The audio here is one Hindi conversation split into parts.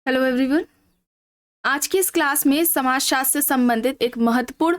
Hello everyone. आज की इस क्लास में समाजशास्त्र से संबंधित एक महत्वपूर्ण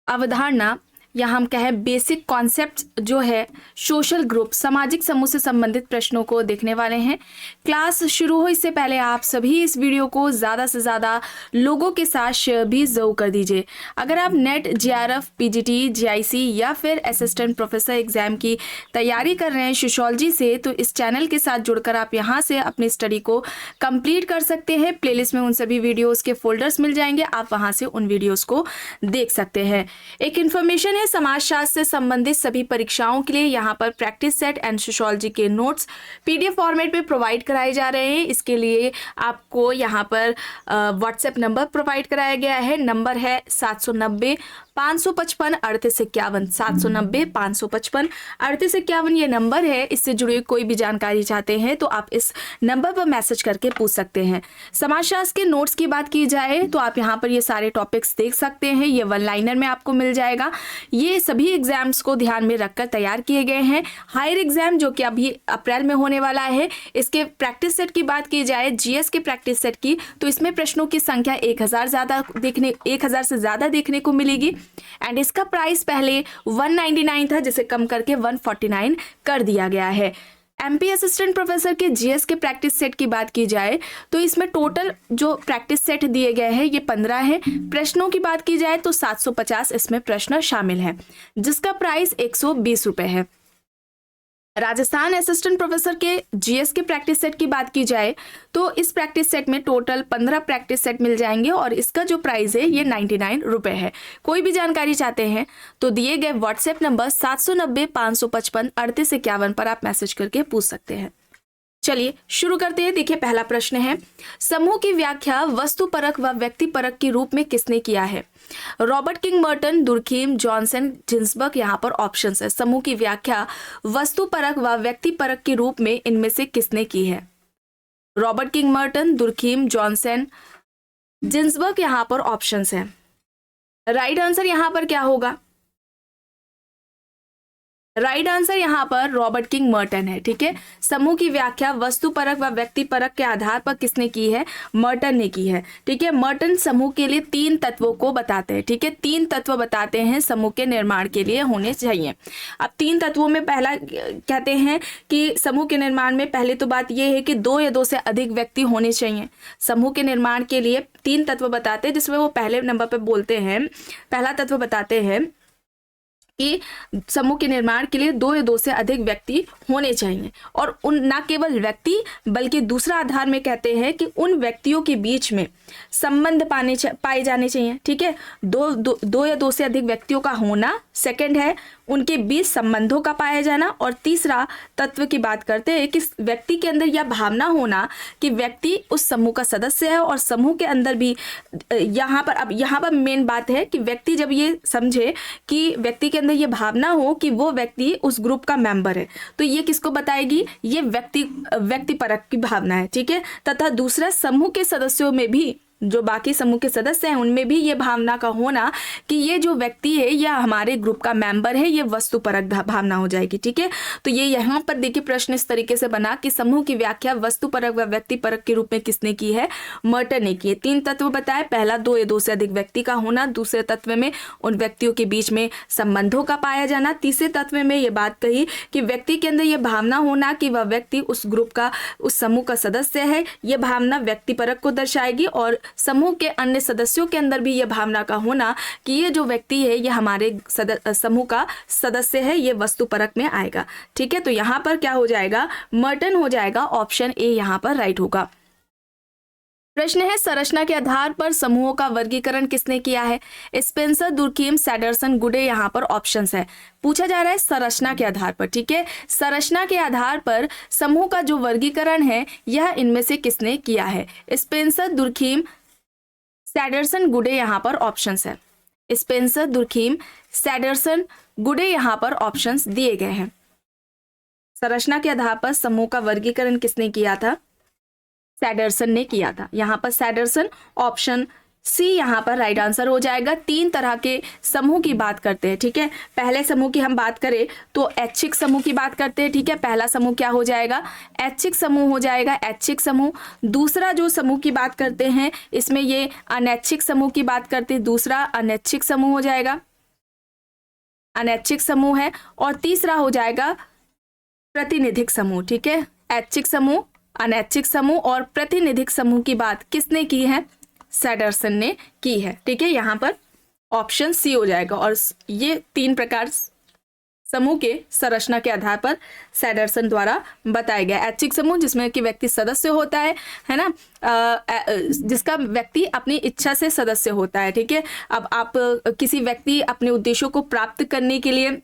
अवधारणा या हम कहें बेसिक कॉन्सेप्ट जो है सोशल ग्रुप सामाजिक समूह से संबंधित प्रश्नों को देखने वाले हैं। क्लास शुरू हो इससे पहले आप सभी इस वीडियो को ज़्यादा से ज़्यादा लोगों के साथ शेयर भी ज़रूर कर दीजिए। अगर आप नेट जेआरएफ पीजीटी जीआईसी या फिर असिस्टेंट प्रोफेसर एग्जाम की तैयारी कर रहे हैं सोशियोलॉजी से, तो इस चैनल के साथ जुड़कर आप यहाँ से अपनी स्टडी को कंप्लीट कर सकते हैं। प्लेलिस्ट में उन सभी वीडियोज़ के फोल्डर्स मिल जाएंगे, आप वहाँ से उन वीडियोज़ को देख सकते हैं। एक इन्फॉर्मेशन है, समाजशास्त्र से संबंधित सभी परीक्षाओं के लिए यहाँ पर प्रैक्टिस सेट एंड सोशियोलॉजी के नोट्स पीडीएफ फॉर्मेट में प्रोवाइड कराए जा रहे हैं। इसके लिए आपको यहाँ पर व्हाट्सएप नंबर प्रोवाइड कराया गया है। नंबर है 790-555-3851 790-555-3851 ये नंबर है। इससे जुड़ी कोई भी जानकारी चाहते हैं तो आप इस नंबर पर मैसेज करके पूछ सकते हैं। समाजशास्त्र के नोट्स की बात की जाए तो आप यहाँ पर ये सारे टॉपिक्स देख सकते हैं। ये वन लाइनर में आपको मिल जाएगा। ये सभी एग्जाम्स को ध्यान में रखकर तैयार किए गए हैं। हायर एग्जाम जो कि अभी अप्रैल में होने वाला है, इसके प्रैक्टिस सेट की बात की जाए जीएस के प्रैक्टिस सेट की, तो इसमें प्रश्नों की संख्या 1000 से ज़्यादा देखने को मिलेगी। एंड इसका प्राइस पहले 199 था, जिसे कम करके 149 कर दिया गया है। एमपी असिस्टेंट प्रोफेसर के जीएस के प्रैक्टिस सेट की बात की जाए तो इसमें टोटल जो प्रैक्टिस सेट दिए गए हैं ये 15 है। प्रश्नों की बात की जाए तो 750 इसमें प्रश्न शामिल हैं, जिसका प्राइस 120 रुपये है। राजस्थान असिस्टेंट प्रोफेसर के जीएस के प्रैक्टिस सेट की बात की जाए तो इस प्रैक्टिस सेट में टोटल 15 प्रैक्टिस सेट मिल जाएंगे और इसका जो प्राइस है ये 99 रुपये है। कोई भी जानकारी चाहते हैं तो दिए गए व्हाट्सएप नंबर 790-555-3851 पर आप मैसेज करके पूछ सकते हैं। चलिए शुरू करते हैं। देखिए पहला प्रश्न है, समूह की व्याख्या वस्तुपरक व व्यक्तिपरक के रूप में किसने किया है? Robert King Merton, Durkheim, Johnson, Ginsburg यहाँ पर ऑप्शन है। समूह की व्याख्या वस्तुपरक व व्यक्तिपरक के रूप में इनमें से किसने की है? Robert King Merton, Durkheim, Johnson, Ginsburg यहाँ पर ऑप्शन है। राइट आंसर यहाँ पर क्या होगा? राइट आंसर यहाँ पर रॉबर्ट किंग मर्टन है। ठीक है, समूह की व्याख्या वस्तुपरक व व्यक्तिपरक के आधार पर किसने की है? मर्टन ने की है। ठीक है, मर्टन समूह के लिए 3 तत्वों को बताते हैं। ठीक है, 3 तत्व बताते हैं समूह के निर्माण के लिए होने चाहिए। अब 3 तत्वों में पहला कहते हैं कि समूह के निर्माण में पहले तो बात यह है कि 2 या 2 से अधिक व्यक्ति होने चाहिए। समूह के निर्माण के लिए 3 तत्व बताते हैं, जिसमें वो पहले नंबर पर बोलते हैं, पहला तत्व बताते हैं कि समूह के निर्माण के लिए 2 या 2 से अधिक व्यक्ति होने चाहिए। और उन न केवल व्यक्ति बल्कि दूसरा आधार में कहते हैं कि उन व्यक्तियों के बीच में संबंध पाए जाने चाहिए। ठीक है, 2 या 2 से अधिक व्यक्तियों का होना, सेकंड है उनके बीच संबंधों का पाया जाना, और तीसरा तत्व की बात करते हैं कि व्यक्ति के अंदर यह भावना होना कि व्यक्ति उस समूह का सदस्य है और समूह के अंदर भी यहाँ पर मेन बात है कि व्यक्ति जब ये समझे कि व्यक्ति के अंदर ये भावना हो कि वो व्यक्ति उस ग्रुप का मेंबर है, तो ये किसको बताएगी? ये व्यक्तिपरक की भावना है। ठीक है, तथा दूसरा समूह के सदस्यों में भी, जो बाकी समूह के सदस्य हैं उनमें भी ये भावना का होना कि ये जो व्यक्ति है यह हमारे ग्रुप का मेंबर है, ये वस्तुपरक भावना हो जाएगी। ठीक है, तो ये यहाँ पर देखिए प्रश्न इस तरीके से बना कि समूह की व्याख्या वस्तुपरक व व्यक्तिपरक के रूप में किसने की है? मर्टन ने की है। 3 तत्व बताए, पहला 2 या 2 से अधिक व्यक्ति का होना, दूसरे तत्व में उन व्यक्तियों के बीच में संबंधों का पाया जाना, तीसरे तत्व में ये बात कही कि व्यक्ति के अंदर यह भावना होना कि वह व्यक्ति उस ग्रुप का, उस समूह का सदस्य है। यह भावना व्यक्तिपरक को दर्शाएगी और समूह के अन्य सदस्यों के अंदर भी यह भावना का होना कि ये जो व्यक्ति है ये हमारे समूह का सदस्य है, ये वस्तुपरक में आएगा। ठीक है, तो यहाँ पर क्या हो जाएगा? मर्टन हो जाएगा। ऑप्शन ए यहाँ पर राइट होगा। प्रश्न है, संरचना के आधार पर समूहों का वर्गीकरण किसने किया है? स्पेंसर, दुर्खीम, सैडरसन, गुडे यहाँ पर ऑप्शंस है। पूछा जा रहा है संरचना के आधार पर। ठीक है, संरचना के आधार पर समूह का जो वर्गीकरण है यह इनमें से किसने किया है? स्पेंसर, दुर्खीम, सैडरसन, गुडे यहाँ पर ऑप्शंस है। स्पेंसर, दुर्खीम, सैडरसन, गुडे यहाँ पर ऑप्शंस दिए गए हैं। संरचना के आधार पर समूह का वर्गीकरण किसने किया था? सैडरसन ने किया था। यहाँ पर सैडरसन ऑप्शन सी यहाँ पर राइट आंसर हो जाएगा। 3 तरह के समूह की बात करते हैं, ठीक है। पहले समूह की हम बात करें तो ऐच्छिक समूह की बात करते हैं, ठीक है। पहला समूह क्या हो जाएगा, ऐच्छिक समूह हो जाएगा, ऐच्छिक समूह। दूसरा जो समूह की बात करते हैं इसमें ये अनैच्छिक समूह की बात करते हैं, दूसरा अनैच्छिक समूह हो जाएगा, अनैच्छिक समूह है। और तीसरा हो जाएगा प्रतिनिधिक समूह, ठीक है। ऐच्छिक समूह, अनैच्छिक समूह और प्रतिनिधिक समूह की बात किसने की है, सैडरसन ने की है, ठीक है। यहाँ पर ऑप्शन सी हो जाएगा। और ये 3 प्रकार समूह के संरचना के आधार पर सैडरसन द्वारा बताया गया। ऐच्छिक समूह जिसमें कि व्यक्ति सदस्य होता है ना, जिसका व्यक्ति अपनी इच्छा से सदस्य होता है, ठीक है। अब आप किसी व्यक्ति अपने उद्देश्यों को प्राप्त करने के लिए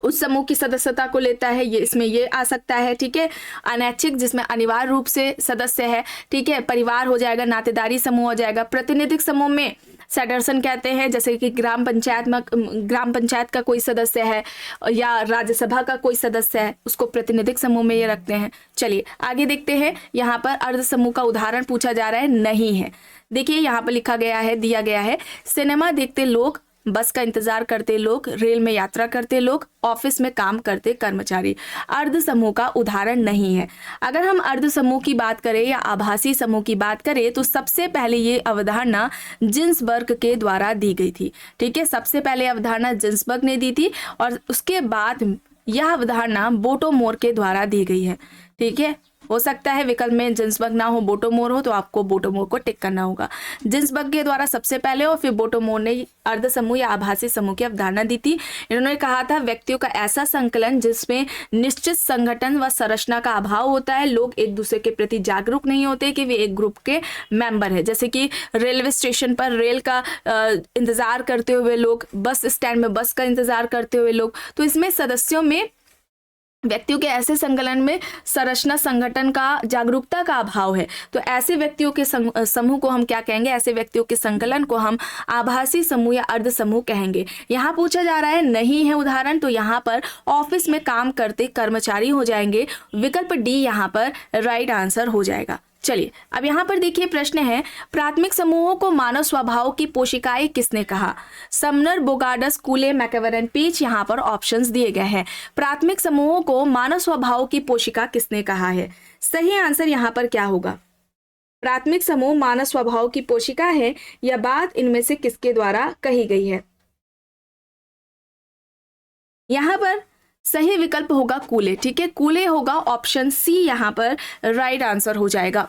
उस समूह की सदस्यता को लेता है, ये इसमें ये आ सकता है, ठीक है। अनैच्छिक जिसमें अनिवार्य रूप से सदस्य है, ठीक है, परिवार हो जाएगा, नातेदारी समूह हो जाएगा। प्रतिनिधिक समूह में सैडरसन कहते हैं जैसे कि ग्राम पंचायत का कोई सदस्य है या राज्यसभा का कोई सदस्य है, उसको प्रतिनिधिक समूह में ये रखते हैं। चलिए आगे देखते हैं। यहाँ पर अर्ध समूह का उदाहरण पूछा जा रहा है, नहीं है। देखिए यहाँ पर लिखा गया है, दिया गया है, सिनेमा देखते लोग, बस का इंतजार करते लोग, रेल में यात्रा करते लोग, ऑफिस में काम करते कर्मचारी। अर्ध समूह का उदाहरण नहीं है। अगर हम अर्ध समूह की बात करें या आभासी समूह की बात करें तो सबसे पहले ये अवधारणा जिन्सबर्ग के द्वारा दी गई थी, ठीक है। सबसे पहले अवधारणा जिन्सबर्ग ने दी थी और उसके बाद यह अवधारणा बोटोमोर के द्वारा दी गई है, ठीक है। हो सकता है विकल्प में जिन्सबर्ग ना हो, बोटोमोर हो, तो आपको बोटोमोर को टिक करना होगा। जिन्सबर्ग के द्वारा सबसे पहले और फिर बोटोमोर ने अर्ध समूह या आभासी समूह की अवधारणा दी थी। इन्होंने कहा था व्यक्तियों का ऐसा संकलन जिसमें निश्चित संगठन व संरचना का अभाव होता है, लोग एक दूसरे के प्रति जागरूक नहीं होते कि वे एक ग्रुप के मेंबर है। जैसे कि रेलवे स्टेशन पर रेल का इंतजार करते हुए लोग, बस स्टैंड में बस का इंतजार करते हुए लोग, तो इसमें सदस्यों में व्यक्तियों के ऐसे संकलन में संरचना संगठन का जागरूकता का अभाव है। तो ऐसे व्यक्तियों के समूह को हम क्या कहेंगे, ऐसे व्यक्तियों के संकलन को हम आभासी समूह या अर्ध समूह कहेंगे। यहाँ पूछा जा रहा है नहीं है उदाहरण, तो यहाँ पर ऑफिस में काम करते कर्मचारी हो जाएंगे। विकल्प डी यहाँ पर राइट आंसर हो जाएगा। चलिए अब यहाँ पर देखिए प्रश्न है, प्राथमिक समूहों को मानव स्वभाव की पोशिकाएं किसने कहा। समनर, बोगार्डस, कूले, मैकएवर, पेज यहाँ पर ऑप्शंस दिए गए हैं। प्राथमिक समूहों को मानव स्वभाव की पोशिका किसने कहा है, सही आंसर यहाँ पर क्या होगा। प्राथमिक समूह मानव स्वभाव की पोशिका है, यह बात इनमें से किसके द्वारा कही गई है। यहाँ पर सही विकल्प होगा कूले, ठीक है। कूले होगा, ऑप्शन सी यहाँ पर राइट आंसर हो जाएगा।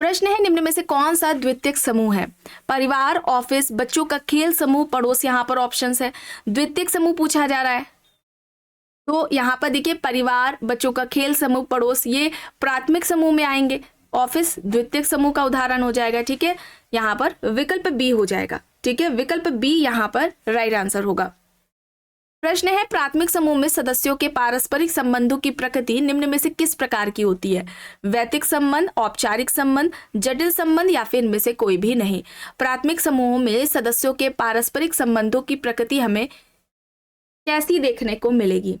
प्रश्न है निम्न में से कौन सा द्वितीयक समूह है। परिवार, ऑफिस, बच्चों का खेल समूह, पड़ोस, यहाँ पर ऑप्शंस है। द्वितीयक समूह पूछा जा रहा है तो यहाँ पर देखिए परिवार, बच्चों का खेल समूह, पड़ोस, ये प्राथमिक समूह में आएंगे। ऑफिस द्वितीयक समूह का उदाहरण हो जाएगा, ठीक है। यहाँ पर विकल्प बी हो जाएगा, ठीक है। विकल्प बी यहाँ पर राइट आंसर होगा। प्रश्न है प्राथमिक समूह में सदस्यों के पारस्परिक संबंधों की प्रकृति निम्न में से किस प्रकार की होती है। वैयक्तिक संबंध, औपचारिक संबंध, जटिल संबंध या फिर इनमें से कोई भी नहीं। प्राथमिक समूहों में सदस्यों के पारस्परिक संबंधों की प्रकृति हमें कैसी देखने को मिलेगी।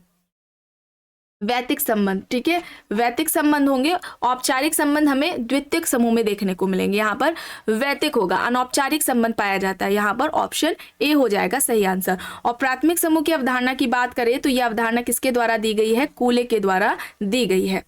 वैयक्तिक संबंध, ठीक है, वैयक्तिक संबंध होंगे। औपचारिक संबंध हमें द्वितीयक समूह में देखने को मिलेंगे, यहाँ पर वैयक्तिक होगा। अनौपचारिक संबंध पाया जाता है, यहाँ पर ऑप्शन ए हो जाएगा सही आंसर। और प्राथमिक समूह की अवधारणा की बात करें तो यह अवधारणा किसके द्वारा दी गई है, कूले के द्वारा दी गई है।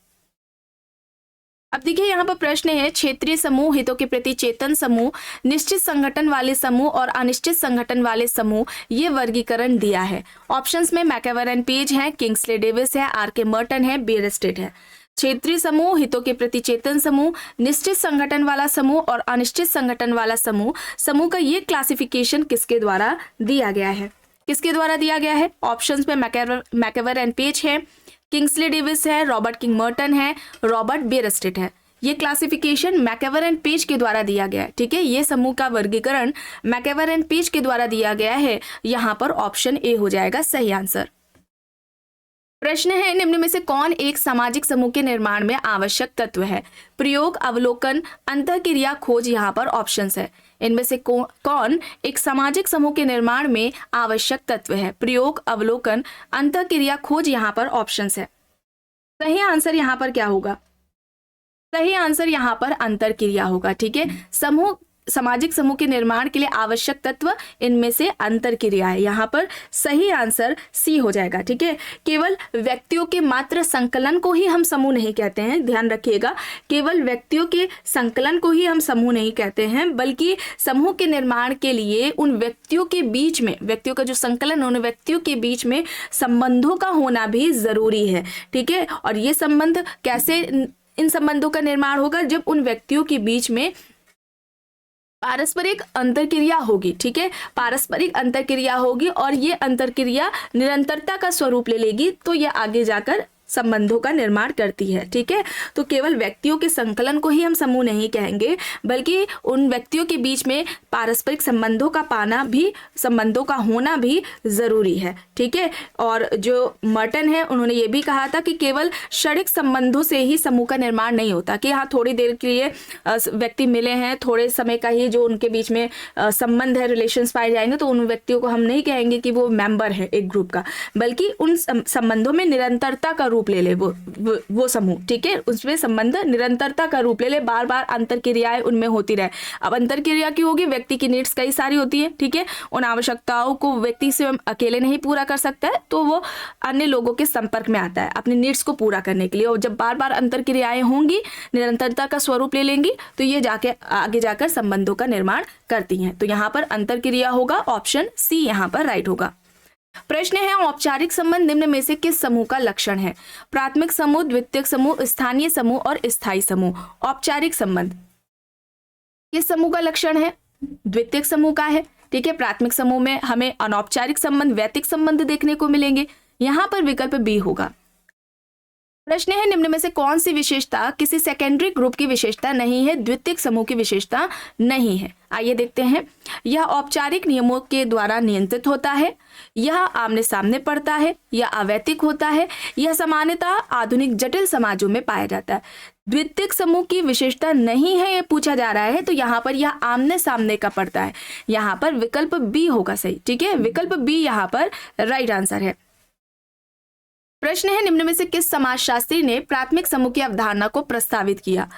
अब देखिए यहाँ पर प्रश्न है क्षेत्रीय समूह, हितों के प्रति चेतन समूह, निश्चित संगठन वाले समूह और अनिश्चित संगठन वाले समूह, ये वर्गीकरण दिया है। ऑप्शंस में मैकएवर एंड पेज है, किंग्सले डेविस है, आर के मर्टन है, बियरस्टेट है। क्षेत्रीय समूह, हितों के प्रति चेतन समूह, निश्चित संगठन वाला समूह और अनिश्चित संगठन वाला समूह, समूह का ये क्लासिफिकेशन किसके द्वारा दिया गया है, किसके द्वारा दिया गया है। ऑप्शंस में मैकएवर एंड पेज है, किंग्सले डेविस है, रॉबर्ट किंग मर्टन है, रॉबर्ट बियरस्टेट है। ये क्लासिफिकेशन मैकएवर एंड पेज के द्वारा दिया गया है, ठीक है। ये समूह का वर्गीकरण मैकएवर एंड पेज के द्वारा दिया गया है, यहाँ पर ऑप्शन ए हो जाएगा सही आंसर। प्रश्न है निम्न में से कौन एक सामाजिक समूह के निर्माण में आवश्यक तत्व है। प्रयोग, अवलोकन, अंतःक्रिया, खोज, यहाँ पर ऑप्शंस है। इनमें से कौन एक सामाजिक समूह के निर्माण में आवश्यक तत्व है। प्रयोग, अवलोकन, अंतःक्रिया, खोज, यहाँ पर ऑप्शंस है। सही आंसर यहाँ पर क्या होगा, सही आंसर यहाँ पर अंतरक्रिया होगा, ठीक है। समूह सामाजिक समूह के निर्माण के लिए आवश्यक तत्व, इनमें से अंतरक्रिया है। यहाँ पर सही आंसर सी हो जाएगा। ठीक है, केवल व्यक्तियों के मात्र संकलन को ही हम समूह नहीं कहते हैं, ध्यान रखिएगा, केवल व्यक्तियों के संकलन को ही हम समूह नहीं कहते हैं, बल्कि समूह के निर्माण के लिए उन व्यक्तियों के बीच में, व्यक्तियों का जो संकलन, उन व्यक्तियों के बीच में संबंधों का होना भी जरूरी है। ठीक है, और ये संबंध कैसे, इन संबंधों का निर्माण होगा जब उन व्यक्तियों के बीच में पारस्परिक अंतरक्रिया होगी। ठीक है, पारस्परिक अंतरक्रिया होगी और ये अंतरक्रिया निरंतरता का स्वरूप ले लेगी, तो यह आगे जाकर संबंधों का निर्माण करती है। ठीक है, तो केवल व्यक्तियों के संकलन को ही हम समूह नहीं कहेंगे, बल्कि उन व्यक्तियों के बीच में पारस्परिक संबंधों का पाना भी, संबंधों का होना भी जरूरी है। ठीक है, और जो मर्टन है उन्होंने ये भी कहा था कि केवल क्षणिक संबंधों से ही समूह का निर्माण नहीं होता, कि हाँ थोड़ी देर के लिए व्यक्ति मिले हैं, थोड़े समय का ही जो उनके बीच में संबंध है, रिलेशंस पाए जाएंगे, तो उन व्यक्तियों को हम नहीं कहेंगे कि वो मेंबर है एक ग्रुप का, बल्कि उन संबंधों में निरंतरता का रूप ले ले वो समूह। ठीक है, उसमें संबंध निरंतरता का रूप ले ले, बार बार अंतरक्रियाएं उनमें होती रहे। अब अंतरक्रिया क्यों होगी? व्यक्ति की नीड्स कई सारी होती है। ठीक है, उन आवश्यकताओं को व्यक्ति से अकेले नहीं पूरा कर सकता है, तो वो अन्य लोगों के संपर्क में आता है अपनी नीड्स को पूरा करने के लिए, और जब बार बार अंतरक्रियाएं होंगी, निरंतरता का स्वरूप ले लेंगी, तो ये जाके आगे जाकर संबंधों का निर्माण करती हैं। तो यहाँ पर अंतरक्रिया होगा, ऑप्शन सी यहाँ पर राइट होगा। प्रश्न है, औपचारिक संबंध निम्न में से किस समूह का लक्षण है? प्राथमिक समूह, द्वितीयक समूह, स्थानीय समूह और स्थायी समूह। औपचारिक संबंध किस समूह का लक्षण है? द्वितीयक समूह का है। ठीक है, प्राथमिक समूह में हमें अनौपचारिक संबंध, वैयक्तिक संबंध देखने को मिलेंगे। यहां पर विकल्प बी होगा। प्रश्न है, निम्न में से कौन सी विशेषता किसी सेकेंडरी ग्रुप की विशेषता नहीं है, द्वितीयक समूह की विशेषता नहीं है? आइए देखते हैं। यह औपचारिक नियमों के द्वारा नियंत्रित होता है, यह आमने सामने पड़ता है, यह अवैतिक होता है, यह सामान्यतः आधुनिक जटिल समाजों में पाया जाता है। द्वितीयक समूह की विशेषता नहीं है ये पूछा जा रहा है, तो यहाँ पर यह आमने सामने का पड़ता है। यहाँ पर विकल्प बी होगा सही। ठीक है, विकल्प बी यहाँ पर राइट आंसर है। प्रश्न है, निम्न में से किस समाजशास्त्री ने प्राथमिक समूह की अवधारणा को प्रस्तावित किया?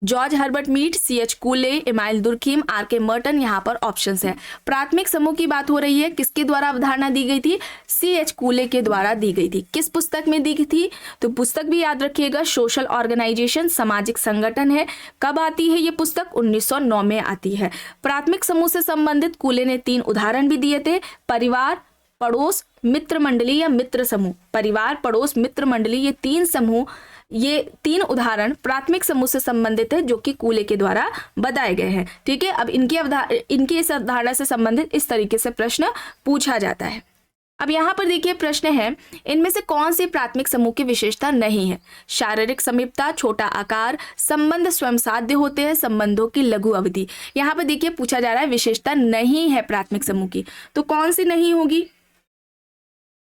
George Herbert Mead, C.H. Cooley, Emile Durkheim, R.K. Merton. यहाँ पर ऑप्शंस है। प्राथमिक समूह की बात हो रही है, किसके द्वारा अवधारणा दी गई थी? C.H. कूले के द्वारा दी गई थी। किस पुस्तक में दी गई थी? तो पुस्तक भी याद रखिएगा, सोशल ऑर्गेनाइजेशन, सामाजिक संगठन है। कब आती है ये पुस्तक? 1909 में आती है। प्राथमिक समूह से संबंधित कूले ने 3 उदाहरण भी दिए थे, परिवार, पड़ोस, मित्र मंडली या मित्र समूह। परिवार, पड़ोस, मित्र मंडली, ये 3 समूह, ये 3 उदाहरण प्राथमिक समूह से संबंधित है, जो कि कूले के द्वारा बताए गए हैं। ठीक है, अब इनकी इस अवधारणा से संबंधित इस तरीके से प्रश्न पूछा जाता है। अब यहाँ पर देखिए प्रश्न है, इनमें से कौन सी प्राथमिक समूह की विशेषता नहीं है? शारीरिक समीपता, छोटा आकार, संबंध स्वयं साध्य होते हैं, संबंधों की लघु अवधि। यहाँ पर देखिए पूछा जा रहा है विशेषता नहीं है प्राथमिक समूह की, तो कौन सी नहीं होगी?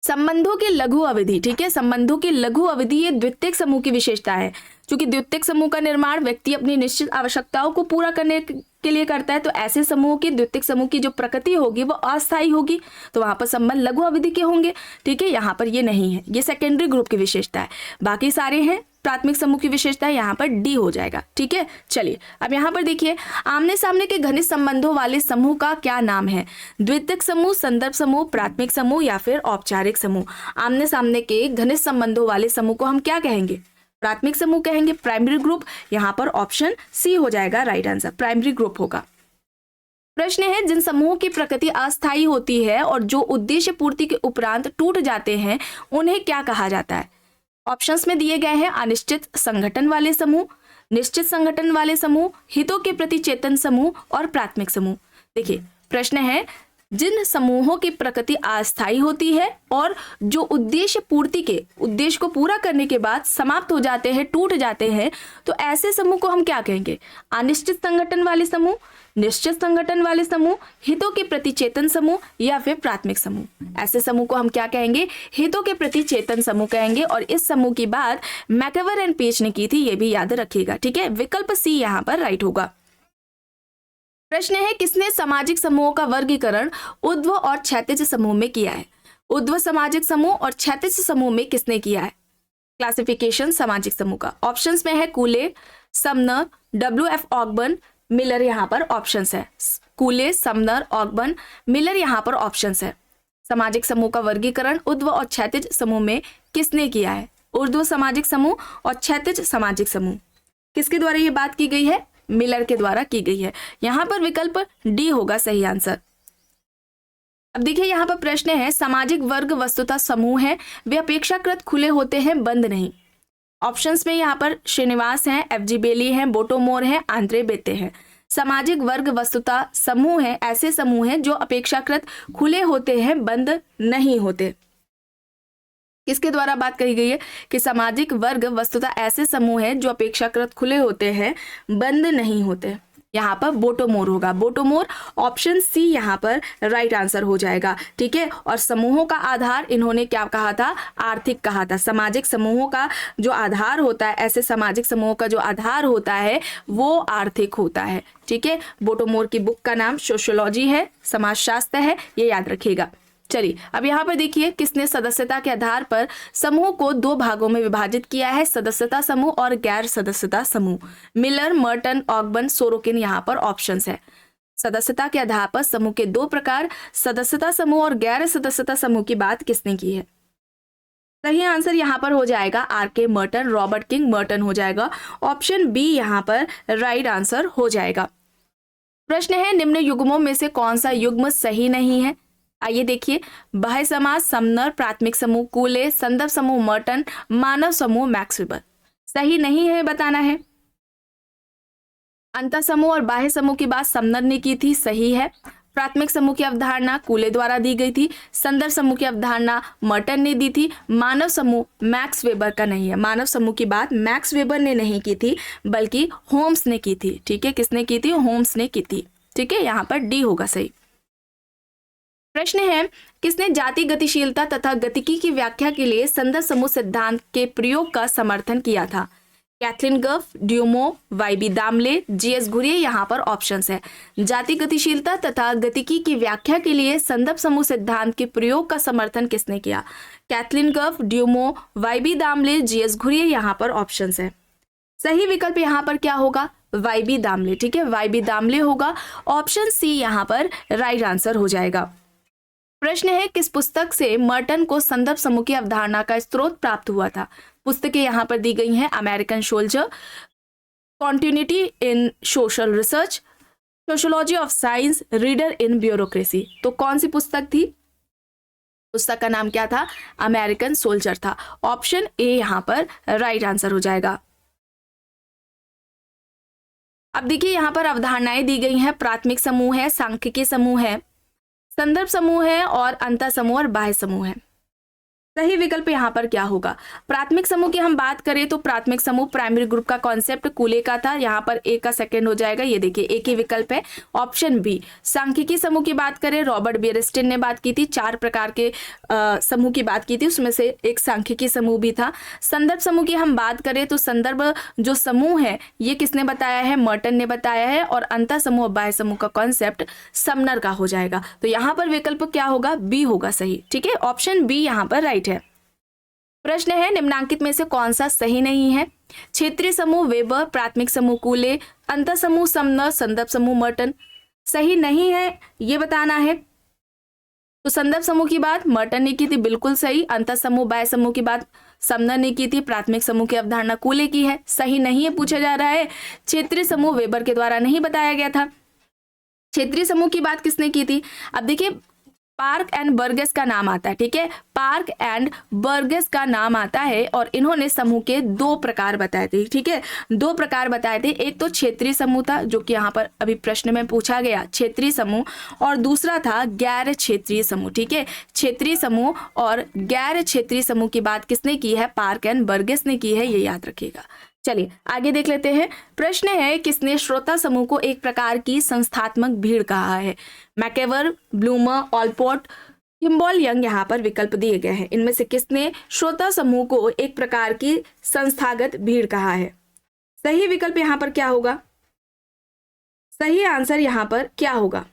संबंधों की लघु अवधि। ठीक है, संबंधों की लघु अवधि ये द्वितीयक समूह की विशेषता है। क्योंकि द्वितीयक समूह का निर्माण व्यक्ति अपनी निश्चित आवश्यकताओं को पूरा करने के लिए करता है, तो ऐसे समूह की, द्वितीयक समूह की जो प्रकृति होगी वो अस्थायी होगी, तो वहां पर संबंध लघु अवधि के होंगे। ठीक है, यहाँ पर ये नहीं है, ये सेकेंडरी ग्रुप की विशेषता है। बाकी सारे हैं प्राथमिक समूह की विशेषता है, यहाँ पर डी हो जाएगा। ठीक है, चलिए अब यहाँ पर देखिए, आमने सामने के घनिष्ठ संबंधों वाले समूह का क्या नाम है? द्वितीयक समूह, संदर्भ समूह, प्राथमिक समूह या फिर औपचारिक समूह? आमने सामने के घनिष्ठ संबंधों वाले समूह को हम क्या कहेंगे? प्राथमिक समूह कहेंगे, प्राइमरी ग्रुप। यहाँ पर ऑप्शन सी हो जाएगा राइट आंसर, प्राइमरी ग्रुप होगा। प्रश्न है, जिन समूहों की प्रकृति अस्थायी होती है और जो उद्देश्य पूर्ति के उपरांत टूट जाते हैं, उन्हें क्या कहा जाता है? ऑप्शंस में दिए गए हैं, अनिश्चित संगठन वाले समूह, निश्चित संगठन वाले समूह, हितों के प्रति चेतन समूह और प्राथमिक समूह। देखिए प्रश्न है, जिन समूहों की प्रकृति अस्थायी होती है और जो उद्देश्य पूर्ति के, उद्देश्य को पूरा करने के बाद समाप्त हो जाते हैं, टूट जाते हैं, तो ऐसे समूह को हम क्या कहेंगे? अनिश्चित संगठन वाले समूह, निश्चित संगठन वाले समूह, हितों के प्रति चेतन समूह या फिर प्राथमिक समूह। ऐसे समूह को हम क्या कहेंगे? हितों के प्रति चेतन समूह कहेंगे। और इस समूह की बात मैकवर एंड पेज ने की थी, ये भी याद रखिएगा। ठीक है, विकल्प सी यहाँ पर राइट होगा। प्रश्न है, किसने सामाजिक समूहों का वर्गीकरण ऊर्ध्व और क्षैतिज समूह में किया है? ऊर्ध्व सामाजिक समूह और क्षैतिज समूह में किसने किया है क्लासिफिकेशन सामाजिक समूह का? ऑप्शंस में है कूले, समनर, W.F. ऑगबर्न, मिलर यहाँ पर ऑप्शन है। कूले, समनर, ऑगबर्न, मिलर यहाँ पर ऑप्शन है। सामाजिक समूह का वर्गीकरण ऊर्ध्व और क्षैतिज समूह में किसने किया है? ऊर्ध्व सामाजिक समूह और क्षैतिज सामाजिक समूह, किसके द्वारा ये बात की गई है? मिलर के द्वारा की गई है। यहाँ पर विकल्प डी होगा सही आंसर। अब देखिए यहाँ पर प्रश्न है, सामाजिक वर्ग वस्तुतः समूह है, वे अपेक्षाकृत खुले होते हैं, बंद नहीं। ऑप्शंस में यहाँ पर श्रीनिवास हैं, एफ.जी. बेली हैं, बोटोमोर हैं, आंद्रे बेते हैं। सामाजिक वर्ग वस्तुतः समूह है, ऐसे समूह हैं जो अपेक्षाकृत खुले होते हैं, बंद नहीं होते। किसके द्वारा बात कही गई है कि सामाजिक वर्ग वस्तुतः ऐसे समूह हैं जो अपेक्षाकृत खुले होते हैं, बंद नहीं होते? यहाँ पर बोटोमोर होगा। बोटोमोर ऑप्शन सी यहाँ पर राइट आंसर हो जाएगा, ठीक है। और समूहों का आधार इन्होंने क्या कहा था? आर्थिक कहा था। सामाजिक समूहों का जो आधार होता है, ऐसे सामाजिक समूहों का जो आधार होता है वो आर्थिक होता है, ठीक है। बोटोमोर की बुक का नाम सोशियोलॉजी है, समाजशास्त्र है, ये याद रखिएगा। चलिए अब यहाँ पर देखिए किसने सदस्यता के आधार पर समूह को दो भागों में विभाजित किया है, सदस्यता समूह और गैर सदस्यता समूह। मिलर, मर्टन, ऑगबर्न, सोरोकिन यहाँ पर ऑप्शंस है। सदस्यता के आधार पर समूह के दो प्रकार, सदस्यता समूह और गैर सदस्यता समूह की बात किसने की है? सही आंसर यहाँ पर हो जाएगा R K. Merton, Robert King Merton हो जाएगा। ऑप्शन बी यहाँ पर राइट आंसर हो जाएगा। प्रश्न है, निम्न युग्मों में से कौन सा युग्म सही नहीं है? आइए देखिए, बाह्य समाज समनर, प्राथमिक समूह कूले, संदर्भ समूह मर्टन, मानव समूह मैक्स वेबर। सही नहीं है बताना है। अंतर समूह और बाह्य समूह की बात समनर ने की थी, सही है। प्राथमिक समूह की अवधारणा कूले द्वारा दी गई थी। संदर्भ समूह की अवधारणा मर्टन ने दी थी। मानव समूह मैक्स वेबर का नहीं है। मानव समूह की बात मैक्स वेबर ने नहीं की थी, बल्कि होम्स ने की थी, ठीक है। किसने की थी? होम्स ने की थी, ठीक है। यहाँ पर डी होगा सही। प्रश्न है, किसने जाति गतिशीलता तथा गतिकी की व्याख्या के लिए संदर्भ समूह सिद्धांत के प्रयोग का समर्थन किया था? कैथलीन गफ, ड्यूमो, वाई.बी. दामले, जी.एस. घुरिये यहाँ पर ऑप्शंस है। जाति गतिशीलता तथा गतिकी की व्याख्या के लिए संदर्भ समूह सिद्धांत के प्रयोग का समर्थन किसने किया? कैथलीन गफ, ड्यूमो, वाई.बी. दामले, जी.एस. घुरिये यहाँ पर ऑप्शंस है। सही विकल्प यहाँ पर क्या होगा? वाई.बी. दामले, ठीक है। वाई.बी. दामले होगा। ऑप्शन सी यहाँ पर राइट आंसर हो जाएगा। प्रश्न है, किस पुस्तक से मर्टन को संदर्भ समूह की अवधारणा का स्रोत प्राप्त हुआ था? पुस्तकें यहाँ पर दी गई हैं, American soldier, continuity in social research, sociology of science, reader in bureaucracy. तो कौन सी पुस्तक थी? पुस्तक का नाम क्या था? अमेरिकन सोल्जर था। ऑप्शन ए यहाँ पर राइट आंसर हो जाएगा। अब देखिए यहाँ पर अवधारणाएं दी गई हैं, प्राथमिक समूह है, सांख्यिकी समूह है, संदर्भ समूह है और अंतर समूह और बाह्य समूह है। सही विकल्प यहाँ पर क्या होगा? प्राथमिक समूह की हम बात करें तो प्राथमिक समूह प्राइमरी ग्रुप का कॉन्सेप्ट कूले का था, यहाँ पर ए का सेकंड हो जाएगा। ये देखिए एक ही विकल्प है, ऑप्शन बी। सांख्यिकी समूह की बात करें, रॉबर्ट बियरस्टेन ने बात की थी, 4 प्रकार के समूह की बात की थी, उसमें से एक सांख्यिकी समूह भी था। संदर्भ समूह की हम बात करें तो संदर्भ जो समूह है ये किसने बताया है? मर्टन ने बताया है। और अंतर समूह बाह्य समूह का कॉन्सेप्ट समनर का हो जाएगा। तो यहाँ पर विकल्प क्या होगा? बी होगा सही, ठीक है। ऑप्शन बी यहाँ पर राइट है। प्रश्न है, निम्नांकित में से कौन सा सही नहीं है? क्षेत्रीय समूह वेबर, प्राथमिक समूह कूले, अंतर समूह समनर, संदर्भ समूह मर्टन। सही नहीं है ये बताना है। तो संदर्भ समूह की बात मर्टन ने की थी, बिल्कुल सही। अंतर समूह बाह्य समूह की बात समनर ने की थी। प्राथमिक समूह की अवधारणा कूले की है, सही नहीं है पूछा जा रहा है। क्षेत्रीय समूह वेबर के द्वारा नहीं बताया गया था। क्षेत्रीय समूह की बात किसने की थी? अब देखिए पार्क एंड बर्गेस का नाम आता है, ठीक है। पार्क एंड बर्गेस का नाम आता है और इन्होंने समूह के 2 प्रकार बताए थे, ठीक है। 2 प्रकार बताए थे। एक तो क्षेत्रीय समूह था, जो कि यहाँ पर अभी प्रश्न में पूछा गया, क्षेत्रीय समूह, और दूसरा था गैर क्षेत्रीय समूह, ठीक है। क्षेत्रीय समूह और गैर क्षेत्रीय समूह की बात किसने की है? पार्क एंड बर्गेस ने की है, ये याद रखिएगा। चलिए आगे देख लेते हैं। प्रश्न है, किसने श्रोता समूह को एक प्रकार की संस्थात्मक भीड़ कहा है? मैकेवर, ब्लूमर, ऑलपोर्ट, किम्बॉल यंग यहाँ पर विकल्प दिए गए हैं। इनमें से किसने श्रोता समूह को एक प्रकार की संस्थागत भीड़ कहा है? सही विकल्प यहाँ पर क्या होगा? सही आंसर यहाँ पर क्या होगा?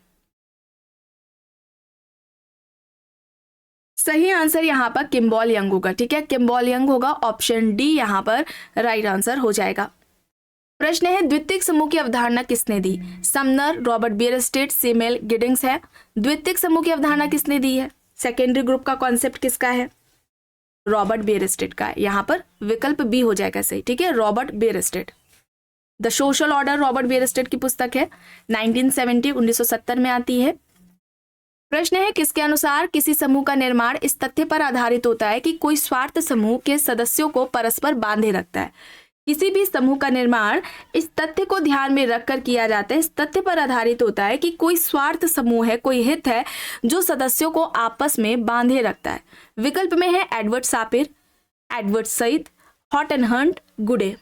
सही आंसर यहाँ पर किम्बॉल यंग होगा, ठीक है। किम्बॉल यंग होगा। ऑप्शन डी यहाँ पर राइट आंसर हो जाएगा। प्रश्न है द्वितीयक समूह की अवधारणा किसने दी? समनर, रॉबर्ट बियरस्टेट, सेमुएल गिडिंग्स है। द्वितीयक समूह की अवधारणा किसने दी है? सेकेंडरी ग्रुप का कॉन्सेप्ट किसका है? रॉबर्ट बियरस्टेट का है। यहाँ पर विकल्प बी हो जाएगा सही, ठीक है, Robert Bierstedt. The social order Robert Bierstedt की पुस्तक है, 1970 में आती है। प्रश्न है किसके अनुसार किसी समूह का निर्माण इस तथ्य पर आधारित होता है कि कोई स्वार्थ समूह के सदस्यों को परस्पर बांधे रखता है। किसी भी समूह का निर्माण इस तथ्य को ध्यान में रखकर किया जाता है, इस तथ्य पर आधारित होता है कि कोई स्वार्थ समूह है, कोई हित है जो सदस्यों को आपस में बांधे रखता है। विकल्प में है Edward Sapir, Edward Said, Horton Hunt, Goode.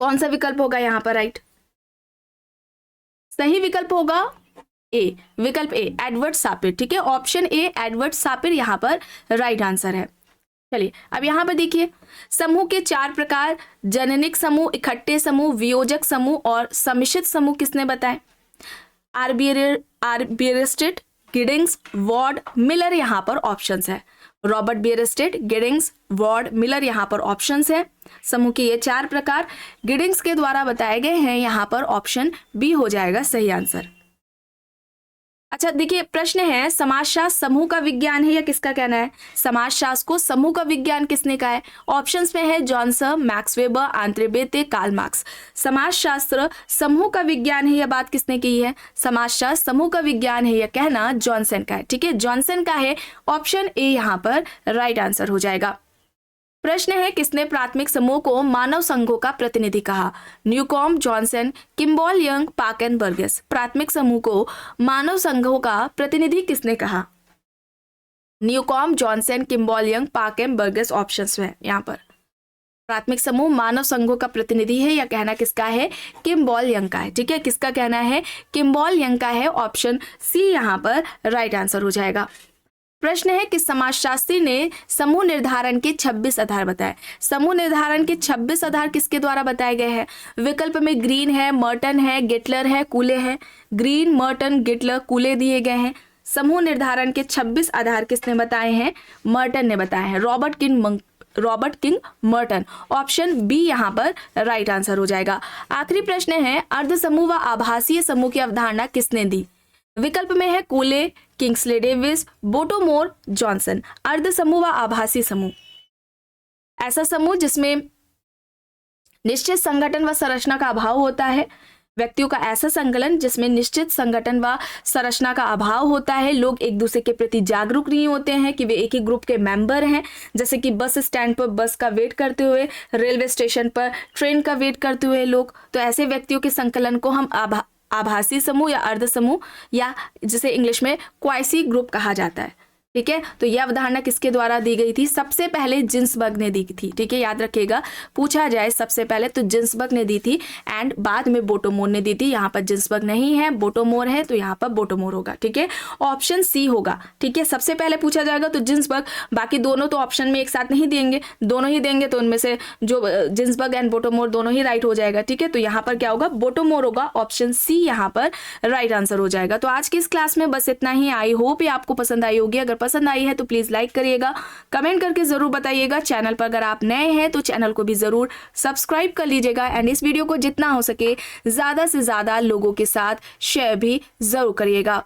कौन सा विकल्प होगा यहाँ पर राइट? सही विकल्प होगा ए, विकल्प ए, एडवर्ड सापिर, ठीक है, ऑप्शन ए एडवर्ड सापिर यहाँ पर राइट आंसर है। चलिए अब यहाँ पर देखिए समूह के 4 प्रकार, जननिक समूह, इकट्ठे समूह, वियोजक समूह और सम्मिश्रित समूह किसने बताए? आर बियरस्टेट, गिडिंग्स, वॉर्ड, मिलर यहाँ पर ऑप्शंस है। रॉबर्ट बियरस्टेट, गिडिंग्स, वॉर्ड, मिलर यहाँ पर ऑप्शंस है। समूह के ये 4 प्रकार गिडिंग्स के द्वारा बताए गए हैं, यहाँ पर ऑप्शन बी हो जाएगा सही आंसर। अच्छा देखिए प्रश्न है समाजशास्त्र समूह का विज्ञान है या किसका कहना है? समाजशास्त्र को समूह का विज्ञान किसने कहा है? ऑप्शंस में है Johnson, Max Weber, Andre Beteille, Karl Marx. समाजशास्त्र समूह का विज्ञान है यह बात किसने की है? समाजशास्त्र समूह का विज्ञान है यह कहना जॉनसन का है, ठीक है, जॉनसन का है। ऑप्शन ए यहाँ पर राइट आंसर हो जाएगा। प्रश्न है किसने प्राथमिक समूह को मानव संघों का प्रतिनिधि कहा? Newcomb, Johnson, Kimball Young, Park and Burgess. प्राथमिक समूह को मानव संघों का प्रतिनिधि किसने कहा? Newcomb, Johnson, Kimball Young, Park and Burgess options में यहाँ पर। प्राथमिक समूह मानव संघों का प्रतिनिधि है, यह कहना किसका है? किम्बॉल यंग का है, ठीक है, किसका कहना है? किम्बॉल यंग का है। ऑप्शन सी यहाँ पर राइट आंसर हो जाएगा। प्रश्न है कि समाजशास्त्री ने समूह निर्धारण के 26 आधार बताए। समूह निर्धारण के 26 आधार किसके द्वारा बताए गए हैं? विकल्प में ग्रीन है, मर्टन है, गिटलर है, कूले है। ग्रीन, मर्टन, गिटलर, कूले दिए गए हैं। समूह निर्धारण के 26 आधार किसने बताए हैं? मर्टन ने बताए हैं, Robert King Merton. Option b यहाँ पर राइट आंसर हो जाएगा। आखिरी प्रश्न है अर्ध समूह व आभासीय समूह की अवधारणा किसने दी? विकल्प में है कूले, किंग्सले डेविस, बोटोमोर, जॉनसन। अर्ध समूह व आभासी समूह, ऐसा समूह जिसमें निश्चित संगठन व संरचना का अभाव होता है। व्यक्तियों का ऐसा संकलन जिसमें निश्चित संगठन व संरचना का अभाव होता है। लोग एक दूसरे के प्रति जागरूक नहीं होते हैं कि वे एक ही ग्रुप के मेंबर हैं, जैसे कि बस स्टैंड पर बस का वेट करते हुए, रेलवे स्टेशन पर ट्रेन का वेट करते हुए लोग। तो ऐसे व्यक्तियों के संकलन को हम आभासी समूह या अर्ध समूह या जिसे इंग्लिश में क्वाइसी ग्रुप कहा जाता है, ठीक है। तो यह अवधारणा किसके द्वारा दी गई थी? सबसे पहले जिन्सबर्ग ने दी थी, ठीक है, याद रखिएगा, पूछा जाए सबसे पहले तो जिन्सबर्ग ने दी थी एंड बाद में बोटोमोर ने दी थी। यहाँ पर जिन्सबर्ग नहीं है, बोटोमोर है, तो यहाँ पर बोटोमोर होगा, ठीक है, ऑप्शन सी होगा, ठीक है। सबसे पहले पूछा जाएगा तो जिन्सबर्ग, बाकी दोनों तो ऑप्शन में एक साथ नहीं देंगे, दोनों ही देंगे, तो उनमें से जो जिन्सबर्ग एंड बोटोमोर दोनों ही राइट हो जाएगा, ठीक है। तो यहाँ पर क्या होगा? बोटोमोर होगा, ऑप्शन सी यहाँ पर राइट आंसर हो जाएगा। तो आज की इस क्लास में बस इतना ही। आई होप ये आपको पसंद आई होगी। अगर पसंद आई है तो प्लीज लाइक करिएगा, कमेंट करके जरूर बताइएगा। चैनल पर अगर आप नए हैं तो चैनल को भी जरूर सब्सक्राइब कर लीजिएगा एंड इस वीडियो को जितना हो सके ज्यादा से ज्यादा लोगों के साथ शेयर भी जरूर करिएगा।